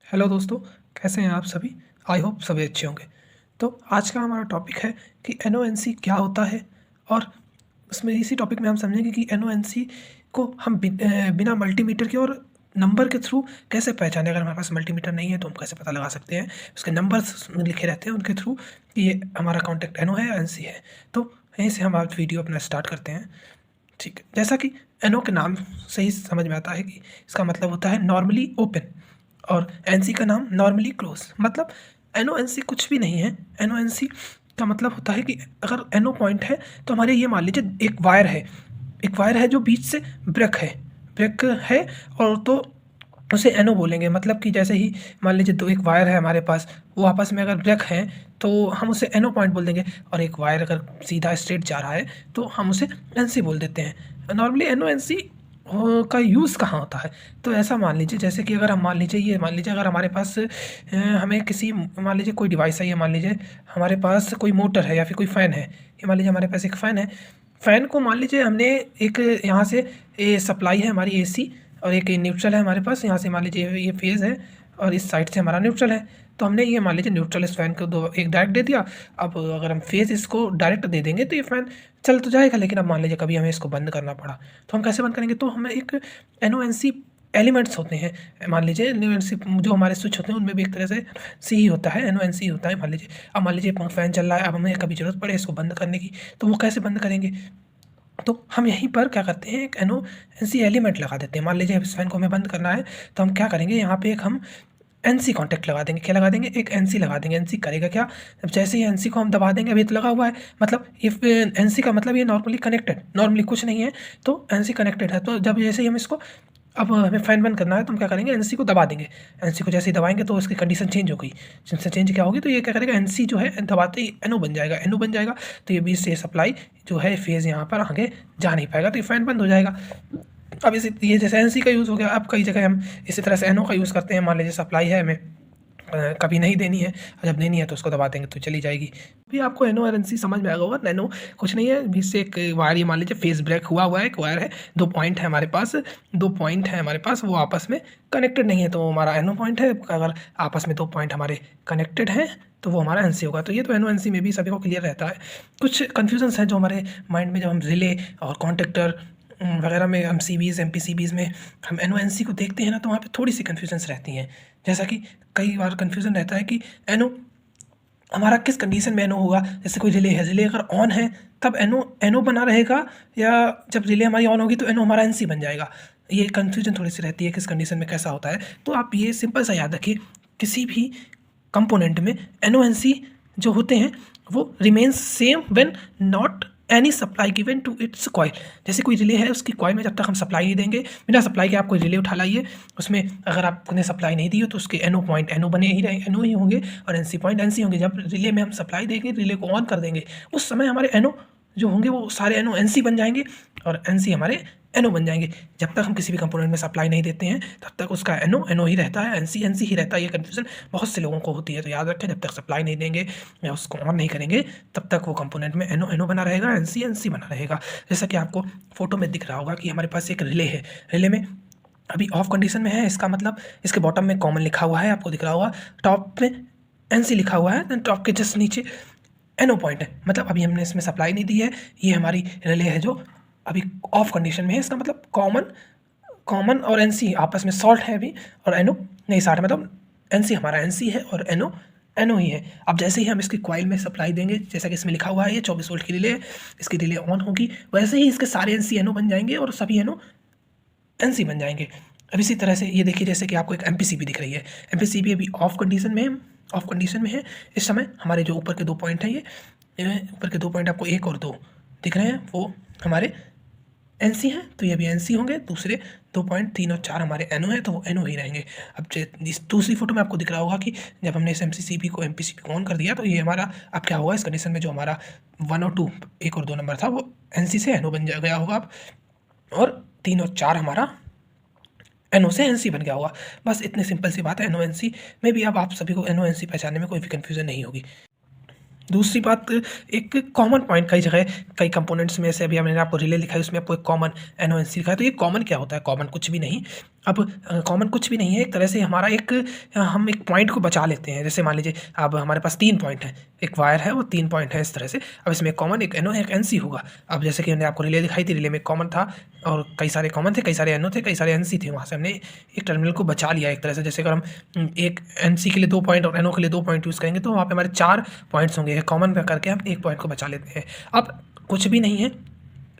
Hello दोस्तों, कैसे हैं आप सभी। आई होप सभी अच्छे होंगे। तो आज का हमारा टॉपिक है कि एनओएनसी क्या होता है, और उसमें इसी टॉपिक में हम समझेंगे कि एनओएनसी को हम बिना मल्टीमीटर के और नंबर के थ्रू कैसे पहचानें। अगर हमारे पास मल्टीमीटर नहीं है तो हम कैसे पता लगा सकते हैं, उसके नंबर्स लिखे रहते हैं उनके थ्रू कि ये हमारा कॉन्टैक्ट एनओ है या एनसी है। तो यहीं से हम आज वीडियो अपना स्टार्ट करते हैं। ठीक है, जैसा कि एनओ के नाम से ही समझ में आता है कि इसका मतलब होता है नॉर्मली ओपन, और एनसी का नाम नॉर्मली क्लोज। मतलब एनो एनसी कुछ भी नहीं है। एनो एनसी का मतलब होता है कि अगर एनो पॉइंट है तो हमारे ये मान लीजिए एक वायर है जो बीच से ब्रेक है, और तो उसे एनो बोलेंगे। मतलब कि जैसे ही मान लीजिए दो एक वायर है हमारे पास, वो आपस में अगर ब्रेक हैं तो हम उसे एनो पॉइंट बोल देंगे, और एक वायर अगर सीधा स्ट्रेट जा रहा है तो हम उसे एनसी बोल देते हैं। नॉर्मली एनो एनसी का यूज़ कहाँ होता है, तो ऐसा मान लीजिए जैसे कि अगर हम मान लीजिए अगर हमारे पास हमें किसी मान लीजिए कोई डिवाइस है, ये मान लीजिए हमारे पास कोई मोटर है या फिर कोई फ़ैन है। ये मान लीजिए हमारे पास एक फ़ैन है। फ़ैन को मान लीजिए हमने एक यहाँ से ये सप्लाई है हमारी एसी, और एक न्यूट्रल है हमारे पास। यहाँ से मान लीजिए ये फेज़ है और इस साइड से हमारा न्यूट्रल है। तो हमने ये मान लीजिए न्यूट्रल इस फ़ैन को दो एक डायरेक्ट दे दिया। अब अगर हम फेज़ इसको डायरेक्ट दे देंगे तो ये फ़ैन चल तो जाएगा, लेकिन अब मान लीजिए कभी हमें इसको बंद करना पड़ा तो हम कैसे बंद करेंगे। तो हमें एक एनओएनसी एलिमेंट्स होते हैं। मान लीजिए एनओएनसी जो हमारे स्विच होते हैं उनमें भी एक तरह से सी ही होता है, एनओएनसी होता है। मान लीजिए फ़ैन चल रहा है, अब हमें कभी ज़रूरत पड़े इसको बंद करने की, तो वो कैसे बंद करेंगे। तो हम यहीं पर क्या करते हैं, एक एनओएनसी एलिमेंट लगा देते हैं। मान लीजिए इस फैन को हमें बंद करना है तो हम क्या करेंगे, यहाँ पे एक हम एनसी कॉन्टैक्ट लगा देंगे। क्या लगा देंगे, एक एनसी लगा देंगे। एनसी करेगा क्या, अब जैसे ही एनसी को हम दबा देंगे, अभी तो लगा हुआ है, मतलब ये एनसी का मतलब ये नॉर्मली कनेक्टेड, नॉर्मली कुछ नहीं है तो एनसी कनेक्टेड है। तो जब जैसे ही हम इसको अब हमें फ़ैन बंद करना है तो हम क्या करेंगे, एनसी को दबा देंगे। एनसी को जैसे ही दबाएंगे तो उसकी कंडीशन चेंज हो गई। जिनसे चेंज क्या होगी, तो ये क्या करेगा, एनसी जो है दबाते ही एनो बन जाएगा। एनो बन जाएगा तो ये बीच से सप्लाई जो है फेज़ यहाँ पर आगे जा नहीं पाएगा, तो ये फ़ैन बंद हो जाएगा। अब इसी ये जैसे एनसी का यूज़ हो गया। अब कई जगह हम इसी तरह से एनो का यूज़ करते हैं। मान लीजिए सप्लाई है हमें कभी नहीं देनी है, और जब देनी है तो उसको दबा देंगे तो चली जाएगी। अभी आपको एनो और एनसी समझ में आ गया होगा। नैनो कुछ नहीं है, बीच से एक वायर, ये मान लीजिए फेस ब्रेक हुआ है, एक वायर है, दो पॉइंट है हमारे पास, वो आपस में कनेक्टेड नहीं है तो हमारा एनो पॉइंट है। अगर आपस में दो पॉइंट हमारे कनेक्टेड हैं तो वो हमारा एनसी होगा। तो ये तो एनो एनसी में भी सभी को क्लियर रहता है। कुछ कन्फ्यूजन्स हैं जो हमारे माइंड में, जब हम रिले और कॉन्टेक्टर वगैरह में, हम सीबीज़ एमपीसीबीज़ में हम एनओएनसी को देखते हैं ना, तो वहाँ पे थोड़ी सी कन्फ्यूजन्स रहती हैं। जैसा कि कई बार कन्फ्यूज़न रहता है कि एनो हमारा किस कंडीशन में एनो होगा। जैसे कोई रिले है, रिले अगर ऑन है तब एनो एनो बना रहेगा, या जब रिले हमारी ऑन होगी तो एनो हमारा एनसी बन जाएगा। ये कन्फ्यूजन थोड़ी सी रहती है किस कंडीशन में कैसा होता है। तो आप ये सिंपल सा याद रखिए, किसी भी कंपोनेंट में एनो एनसी जो होते हैं वो remains same when not any supply given to its coil. जैसे कोई रिले है, उसकी कॉइल में जब तक हम सप्लाई नहीं देंगे, बिना सप्लाई के आप कोई रिले उठा लाइए, उसमें अगर आपने सप्लाई नहीं दी हो तो उसके एनो पॉइंट एनो बने ही रहेंगे, एनो ही होंगे, और एनसी पॉइंट एनसी होंगे। जब रिले में हम सप्लाई देंगे, रिले को ऑन कर देंगे, उस समय हमारे एनो जो होंगे वो सारे एनो एनसी बन जाएंगे, और एनसी हमारे एनो बन जाएंगे। जब तक हम किसी भी कंपोनेंट में सप्लाई नहीं देते हैं तब तक उसका एनो एनो ही रहता है, एनसी एनसी ही रहता है। ये कन्फ्यूजन बहुत से लोगों को होती है, तो याद रखें, जब तक सप्लाई नहीं देंगे या उसको ऑन नहीं करेंगे तब तक वो कंपोनेंट में एनो एनो बना रहेगा, एनसी एनसी बना रहेगा। जैसा कि आपको फोटो में दिख रहा होगा कि हमारे पास एक रिले है, रिले में अभी ऑफ कंडीशन में है। इसका मतलब इसके बॉटम में कॉमन लिखा हुआ है, आपको दिख रहा होगा। टॉप में एनसी लिखा हुआ है, टॉप के जस्ट नीचे एनो पॉइंट है। मतलब अभी हमने इसमें सप्लाई नहीं दी है, ये हमारी रिले है जो अभी ऑफ कंडीशन में है। इसका मतलब कॉमन और एनसी आपस में सॉल्ट है अभी, और एनो नहीं साठ, मतलब एनसी हमारा एनसी है और एनो एनो ही है। अब जैसे ही हम इसकी कॉइल में सप्लाई देंगे, जैसा कि इसमें लिखा हुआ है ये 24 वोल्ट की रिले है, इसकी रिले ऑन होगी, वैसे ही इसके सारे एनसी एनो बन जाएंगे और सभी एनो एनसी बन जाएंगे। अब इसी तरह से ये देखिए, जैसे कि आपको एक एमपीसीबी दिख रही है, एमपीसीबी अभी ऑफ कंडीशन में है इस समय। हमारे जो ऊपर के दो पॉइंट हैं, ये ऊपर के दो पॉइंट आपको एक और दो दिख रहे हैं, वो हमारे एनसी हैं, तो ये भी एनसी होंगे। दूसरे दो पॉइंट 3 और 4 हमारे एनो हैं, तो वो एनो ही रहेंगे। अब इस दूसरी फोटो में आपको दिख रहा होगा कि जब हमने इस एमपीसीबी को ऑन कर दिया तो ये हमारा अब क्या होगा, इस कंडीशन में जो हमारा 1 और 2 1 और 2 नंबर था वो एनसी से एनो बन गया होगा अब, और 3 और 4 हमारा एनो से एनसी बन गया होगा। बस इतनी सिंपल सी बात है। एनो एनसी में भी अब आप सभी को एनो एनसी पहचानने में कोई भी कन्फ्यूजन नहीं होगी। दूसरी बात, एक कॉमन पॉइंट कई जगह कई कंपोनेंट्स में से, अभी मैंने आपको रिले लिखा है उसमें आपको एक कॉमन एनओएनसी लिखा है। तो ये कॉमन क्या होता है, कॉमन कुछ भी नहीं। अब कॉमन कुछ भी नहीं है, एक तरह से हमारा हम एक पॉइंट को बचा लेते हैं। जैसे मान लीजिए अब हमारे पास 3 पॉइंट हैं, एक वायर है वो 3 पॉइंट है इस तरह से। अब इसमें कॉमन एक NO एक NC होगा। अब जैसे कि मैंने आपको रिले दिखाई थी, रिले में कॉमन था और कई सारे कॉमन थे, कई सारे NO थे, कई सारे NC थे। वहाँ से हमने एक टर्मिनल को बचा लिया एक तरह से। जैसे अगर हम एक NC के लिए 2 पॉइंट और NO के लिए 2 पॉइंट यूज़ करेंगे तो वहाँ पे हमारे 4 पॉइंट्स होंगे। कॉमन करके हम एक पॉइंट को बचा लेते हैं। अब कुछ भी नहीं है,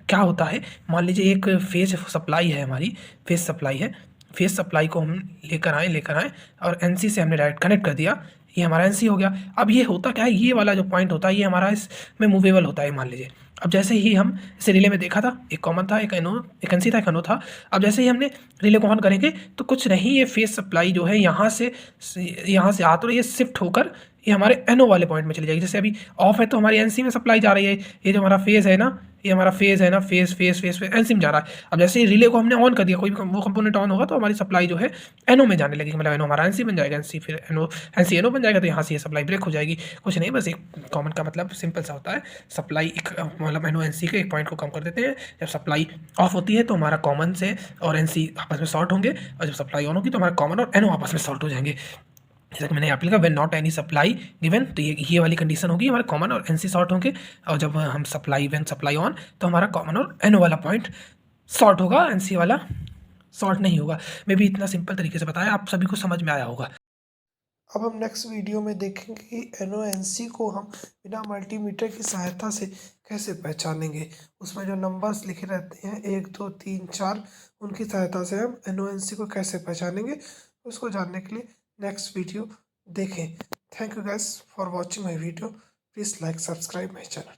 क्या होता है, मान लीजिए एक फेज सप्लाई है, हमारी फेज सप्लाई है। फेज सप्लाई को हम लेकर आए और NC से हमने डायरेक्ट कनेक्ट कर दिया, ये हमारा NC हो गया। अब ये होता क्या है, ये वाला जो पॉइंट होता है ये हमारा इसमें मूवेबल होता है मान लीजिए। अब जैसे ही हम इसे रिले में देखा था, एक कॉमन था, एक NC था, एक NO था। अब जैसे ही हमने रिले को ऑन करेंगे तो कुछ नहीं, ये फेज सप्लाई जो है यहाँ से आ तो ये शिफ्ट होकर ये हमारे NO वाले पॉइंट में चली जाएगी। जैसे अभी ऑफ है तो हमारी NC में सप्लाई जा रही है, ये जो हमारा फेज है ना, ये हमारा फेज है ना, फेज NC में जा रहा है। अब जैसे ही रिले को हमने ऑन कर दिया, कोई भी वो कंपोनेंट ऑन होगा तो हमारी सप्लाई जो है NO में जाने लगेगी। मतलब NO हमारा NC बन जाएगा, NC फिर NO बन जाएगा, तो यहाँ से ये सप्लाई ब्रेक हो जाएगी। कुछ नहीं, बस एक कॉमन का मतलब सिंपल सा होता है, सप्लाई एक मतलब NO NC के एक पॉइंट को कम कर देते हैं। जब सप्लाई ऑफ होती है तो हमारा कॉमन से और NC आपस में शॉर्ट होंगे, और जब सप्लाई ऑन होगी तो हमारा कॉमन और NO आपस में शॉर्ट हो जाएंगे। जैसा कि मैंने यहाँ पे लिखा, when not any supply given, तो ये वाली कंडीशन होगी, हमारे कॉमन और NC शॉर्ट होंगे। और जब हम व्हेन सप्लाई ऑन, तो हमारा कॉमन और NO वाला पॉइंट शॉर्ट होगा, NC वाला शॉर्ट नहीं होगा। मैं भी इतना सिंपल तरीके से बताया, आप सभी को समझ में आया होगा। अब हम नेक्स्ट वीडियो में देखेंगे कि NONC को हम बिना मल्टीमीटर की सहायता से कैसे पहचानेंगे। उसमें जो नंबर्स लिखे रहते हैं 1 2 3 4, उनकी सहायता से हम NONC को कैसे पहचानेंगे, उसको जानने के लिए नेक्स्ट वीडियो देखें। Thank you guys for watching my video. Please like subscribe my channel.